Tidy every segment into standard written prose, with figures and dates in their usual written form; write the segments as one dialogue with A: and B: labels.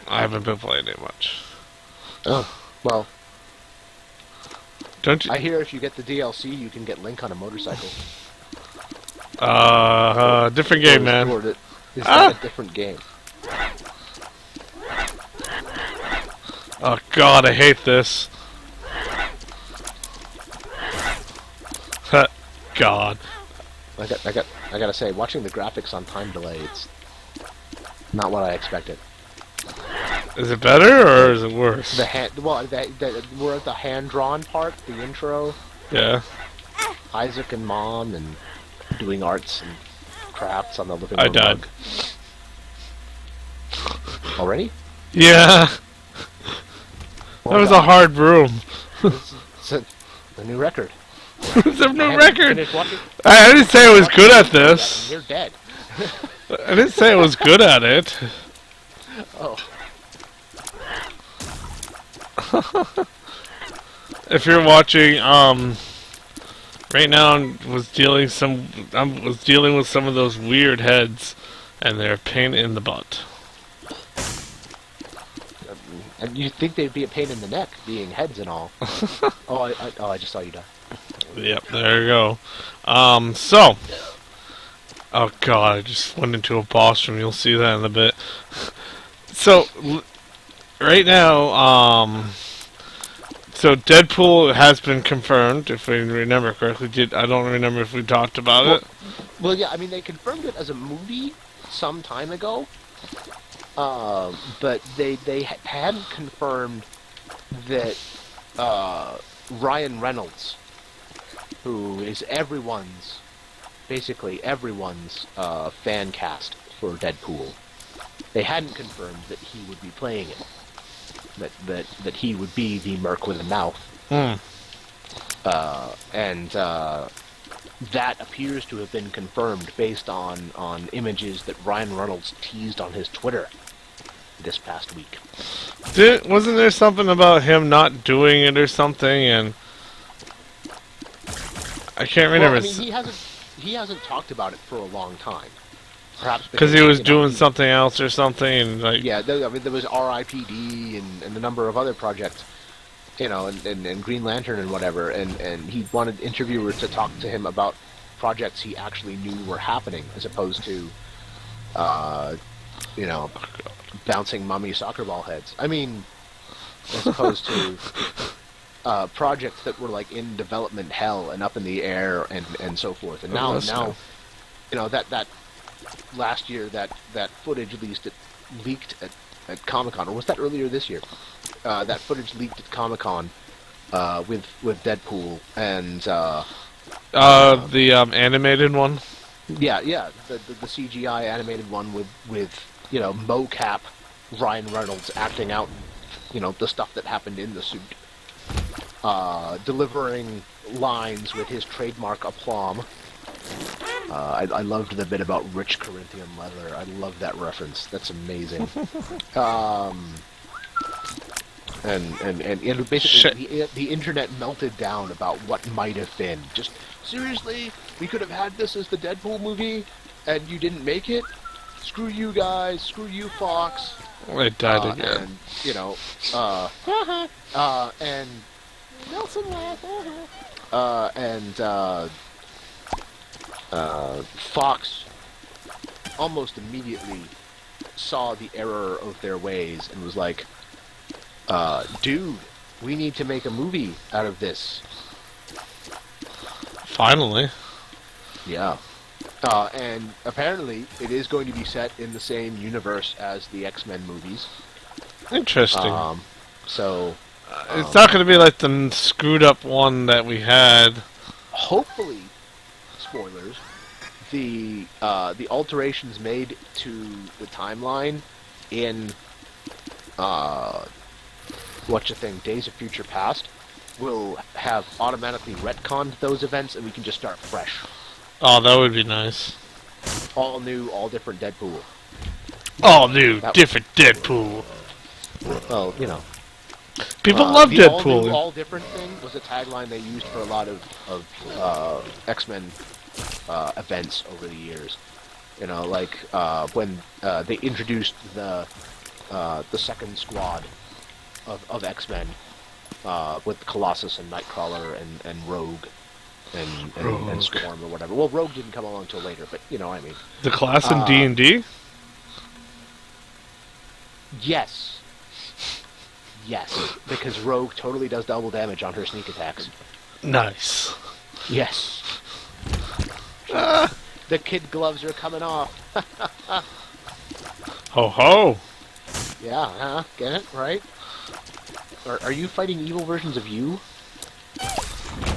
A: I haven't been playing it much.
B: Oh, well.
A: Don't you?
B: I hear if you get the DLC, you can get Link on a motorcycle.
A: Different game, man.
B: Is that a different game?
A: Oh God, I hate this. God.
B: I gotta say, watching the graphics on time delay, it's not what I expected.
A: Is it better or is it worse?
B: We're at the hand-drawn part, the intro.
A: Yeah.
B: Isaac and Mom and doing arts and crafts on the living room.
A: I died.
B: Mug. Already?
A: Yeah. That was a hard room.
B: It's a new record.
A: It's a new record. I didn't say I was good at this.
B: You're dead.
A: I didn't say I was good at it.
B: Oh.
A: If you're watching, right now I was dealing with some of those weird heads, and they're a pain in the butt.
B: And you'd think they'd be a pain in the neck, being heads and all. I just saw you die.
A: Yep, there you go. So, oh God, I just went into a boss room. You'll see that in a bit. So, right now, so Deadpool has been confirmed, if we remember correctly. I don't remember if we talked about it.
B: Well, yeah, I mean, they confirmed it as a movie some time ago, but they hadn't confirmed that Ryan Reynolds, who is basically everyone's fan cast for Deadpool, they hadn't confirmed that he would be playing it. That he would be the Merc with a mouth. And that appears to have been confirmed based on images that Ryan Reynolds teased on his Twitter this past week.
A: Wasn't there something about him not doing it or something? And I can't remember.
B: Well, I mean, he hasn't talked about it for a long time. Perhaps
A: because he was doing something else or something, and like
B: I mean, there was R.I.P.D. and a number of other projects, and Green Lantern and whatever, and he wanted interviewers to talk to him about projects he actually knew were happening, as opposed to, bouncing mummy soccer ball heads. I mean, as opposed to projects that were like in development hell and up in the air and so forth. And now that last year that footage leaked at Comic-Con, or was that earlier this year? That footage leaked at Comic-Con with Deadpool and
A: the animated one.
B: Yeah, the CGI animated one with mocap Ryan Reynolds acting out the stuff that happened in the suit, delivering lines with his trademark aplomb. I loved the bit about rich Corinthian leather. I love that reference. That's amazing. And basically the internet melted down about what might have been. Just, seriously? We could have had this as the Deadpool movie, and you didn't make it? Screw you guys. Screw you, Fox.
A: It died again.
B: And Nelson laughed. Fox almost immediately saw the error of their ways and was like, dude, we need to make a movie out of this.
A: Finally.
B: Yeah. And apparently it is going to be set in the same universe as the X-Men movies.
A: Interesting.
B: It's
A: not going to be like the screwed up one that we had.
B: Hopefully, spoilers, the alterations made to the timeline in Days of Future Past will have automatically retconned those events, and we can just start fresh.
A: Oh, that would be nice.
B: All new, all different Deadpool.
A: All new, different Deadpool.
B: Well,
A: people love Deadpool.
B: All new, all different thing was a tagline they used for a lot of X-Men events over the years. When they introduced the the second squad of X-Men with Colossus and Nightcrawler and Rogue and
A: Rogue.
B: Storm or whatever. Well, Rogue didn't come along until later, but you know what I mean.
A: The class in
B: Uh,
A: D&D?
B: Yes. Yes, because Rogue totally does double damage on her sneak attacks.
A: Nice.
B: Yes. The kid gloves are coming off.
A: Ho ho!
B: Yeah, get it? Right? Are you fighting evil versions of you?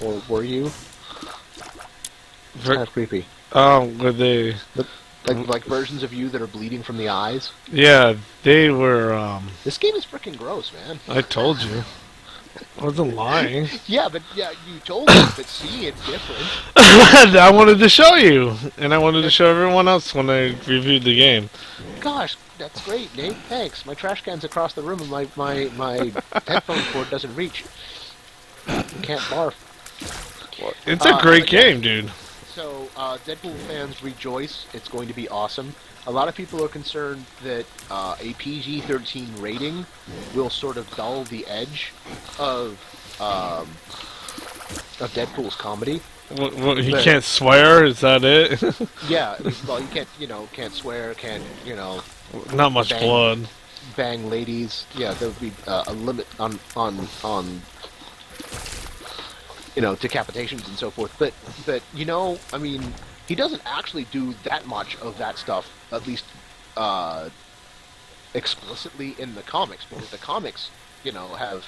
B: Or were you? It's kind of creepy.
A: Were they...
B: Like versions of you that are bleeding from the eyes.
A: Yeah, they were,
B: This game is freaking gross, man.
A: I told you. I wasn't lying.
B: Yeah, you told me, but see, it's different.
A: I wanted to show you, and I wanted to show everyone else when I reviewed the game.
B: Gosh, that's great, Nate. Thanks. My trash can's across the room, and my headphone cord doesn't reach. Can't barf.
A: It's a great
B: yeah.
A: game, dude.
B: So, Deadpool fans rejoice. It's going to be awesome. A lot of people are concerned that a PG-13 rating will sort of dull the edge of Deadpool's comedy.
A: What, he can't swear? Is that it?
B: Yeah, well, you can't swear, can't,
A: Not much blood.
B: bang ladies. Yeah, there would be a limit on decapitations and so forth. But I mean, he doesn't actually do that much of that stuff, at least explicitly in the comics, because the comics, have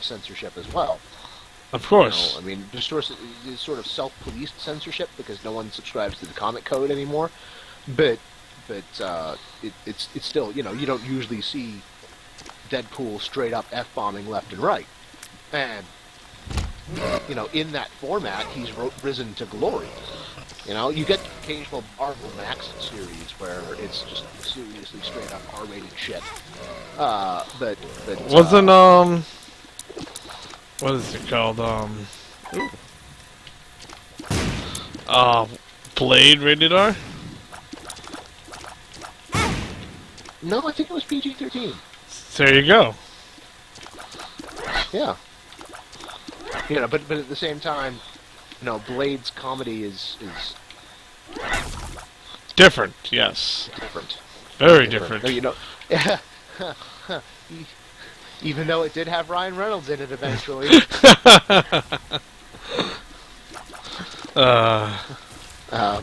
B: censorship as well.
A: Of course.
B: I mean, just sort of self-policed censorship because no one subscribes to the comic code anymore. But it's still, you don't usually see Deadpool straight up F-bombing left and right. And in that format, he's risen to glory. You get the occasional Marvel Max series where it's just seriously straight up R-rated shit. But
A: Wasn't what is it called? Blade rated R?
B: No, I think it was PG-13.
A: There you go.
B: Yeah. But at the same time, Blade's comedy is
A: Different, yes.
B: different.
A: Very different.
B: Even though it did have Ryan Reynolds in it eventually.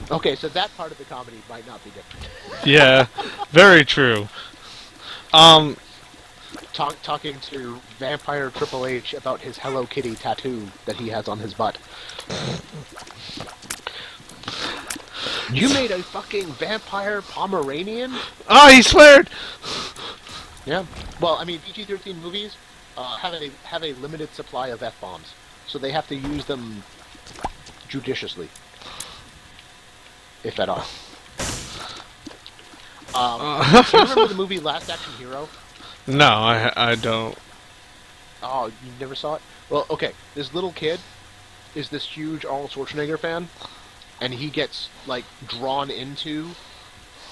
B: Okay, so that part of the comedy might not be different.
A: Yeah, very true.
B: Talking to Vampire Triple H about his Hello Kitty tattoo that he has on his butt. You made a fucking vampire Pomeranian?
A: Oh, he sweared!
B: Yeah. Well, I mean, PG-13 movies have a limited supply of F-bombs, so they have to use them judiciously, if at all. Do you remember the movie Last Action Hero?
A: No, I don't.
B: Oh, you never saw it? Well, okay. This little kid is this huge Arnold Schwarzenegger fan, and he gets drawn into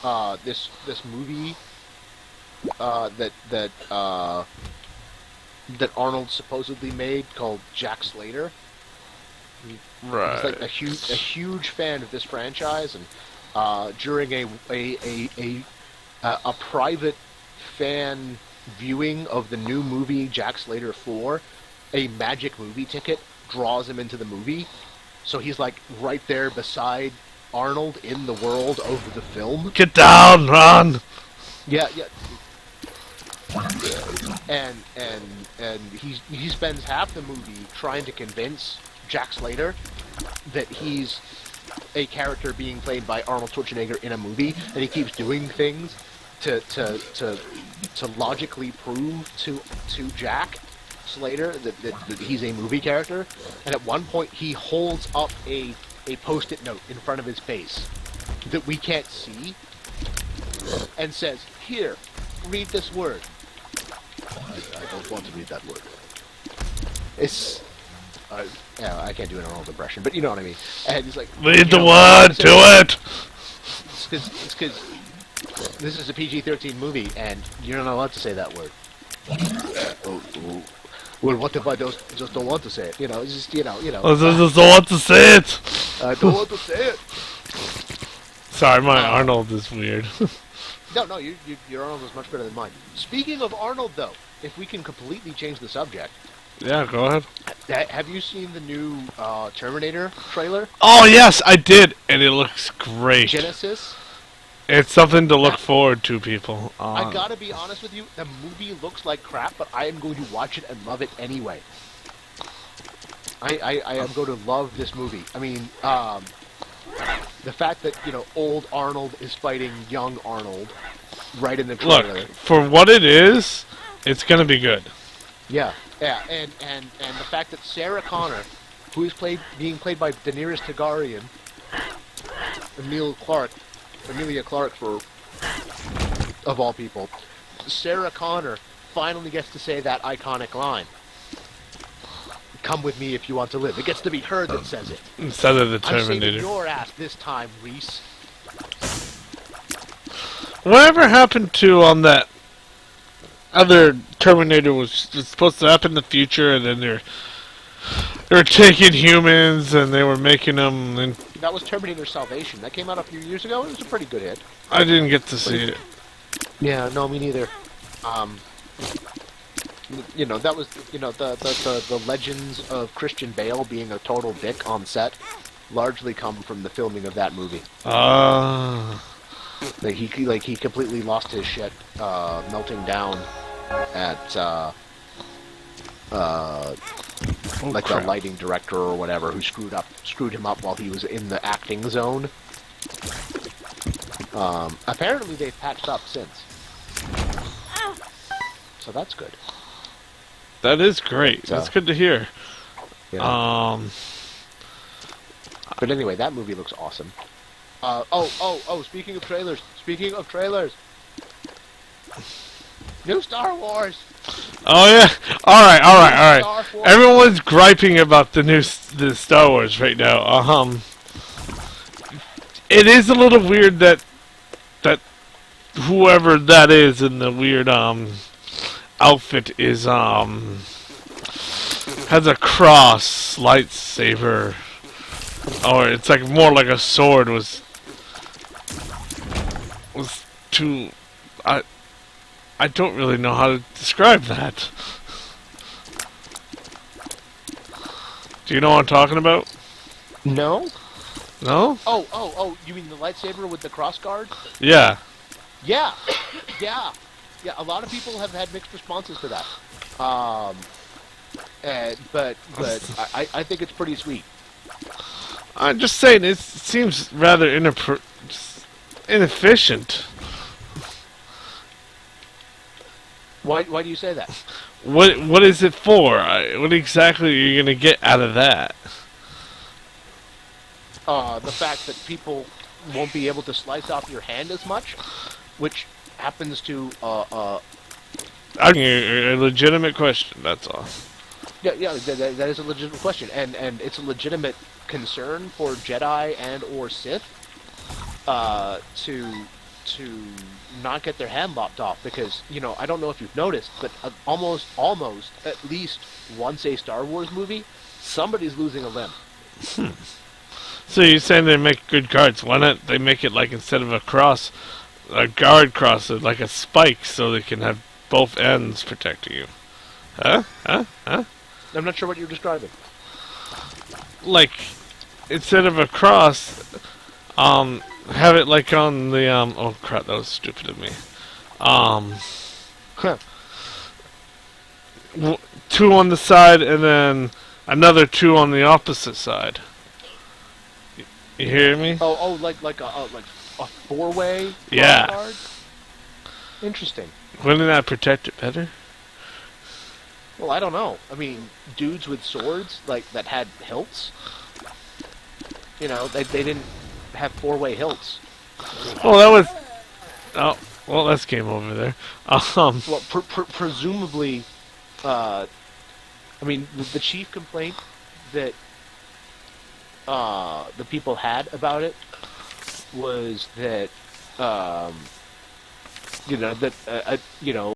B: this movie that Arnold supposedly made called Jack Slater.
A: Right.
B: He's a huge fan of this franchise, and during a private fan viewing of the new movie Jack Slater 4, a magic movie ticket draws him into the movie, so he's right there beside Arnold in the world of the film.
A: Get down, Ron!
B: Yeah. And he spends half the movie trying to convince Jack Slater that he's a character being played by Arnold Schwarzenegger in a movie, and he keeps doing things to logically prove to Jack Slater that he's a movie character. And at one point he holds up a post-it note in front of his face that we can't see and says, "Here, read this word." I don't want to read that word. It's I can't do an Arnold impression, but you know what I mean. And he's like,
A: Read the word to it!
B: It's because This is a PG-13 movie, and you're not allowed to say that word. Well, what if I just don't want to say it? You know, it's just
A: I just don't want to say it.
B: I don't want to say it.
A: Sorry, my Arnold is weird.
B: No, your Arnold is much better than mine. Speaking of Arnold, though, if we can completely change the subject.
A: Yeah, go ahead.
B: Have you seen the new Terminator trailer?
A: Oh, yes, I did, and it looks great.
B: Genesis?
A: It's something to look forward to, people.
B: I gotta be honest with you, the movie looks like crap, but I am going to watch it and love it anyway. I am going to love this movie. I mean, the fact that, old Arnold is fighting young Arnold right in the trailer.
A: Look, for what it is, it's gonna be good.
B: Yeah, and the fact that Sarah Connor, who is being played by Daenerys Targaryen, Emilia Clarke of all people, Sarah Connor finally gets to say that iconic line. Come with me if you want to live. It gets to be her that says it.
A: Instead of the
B: I'm saving
A: Terminator.
B: your ass this time, Reese.
A: Whatever happened to that other Terminator was supposed to happen in the future, and then they were taking humans and they were making them. And
B: That was Terminator Salvation. That came out a few years ago. It was a pretty good hit.
A: I didn't get to see it.
B: Yeah, no, me neither. That was the legends of Christian Bale being a total dick on set largely come from the filming of that movie. He completely lost his shit, melting down at the lighting director or whatever who screwed him up while he was in the acting zone. Apparently they've patched up since, so that's good.
A: That is great. That's good to hear.
B: Yeah. But anyway, that movie looks awesome. Speaking of trailers. New Star Wars.
A: Oh yeah. All right. Everyone's griping about the Star Wars right now. It is a little weird that whoever that is in the weird outfit is has a cross lightsaber, or it's like more like a sword was too. I don't really know how to describe that. Do you know what I'm talking about?
B: No.
A: No?
B: Oh, you mean the lightsaber with the cross guard?
A: Yeah.
B: Yeah. A lot of people have had mixed responses to that. But I think it's pretty sweet.
A: I'm just saying, it seems rather inefficient.
B: Why do you say that?
A: What is it for? What exactly are you gonna get out of that?
B: The fact that people won't be able to slice off your hand as much, which happens to
A: A legitimate question. That's all.
B: Yeah, that is a legitimate question, and it's a legitimate concern for Jedi and or Sith to not get their hand lopped off, because I don't know if you've noticed, but almost at least once a Star Wars movie, somebody's losing a limb.
A: So you're saying they make good guards? Why not they make it like, instead of a cross, a guard cross, like a spike, so they can have both ends protecting you? Huh?
B: I'm not sure what you're describing.
A: Like, instead of a cross, have it like on the oh crap, that was stupid of me. Two on the side and then another two on the opposite side. You hear me?
B: Like a four-way
A: Yeah.
B: guard? Interesting.
A: Wouldn't that protect it better?
B: Well, I don't know. I mean, dudes with swords that had hilts. They didn't have four-way hilts.
A: Well, that was. Oh, well, that's game over there.
B: Well, presumably, I mean, the chief complaint that the people had about it was that that you know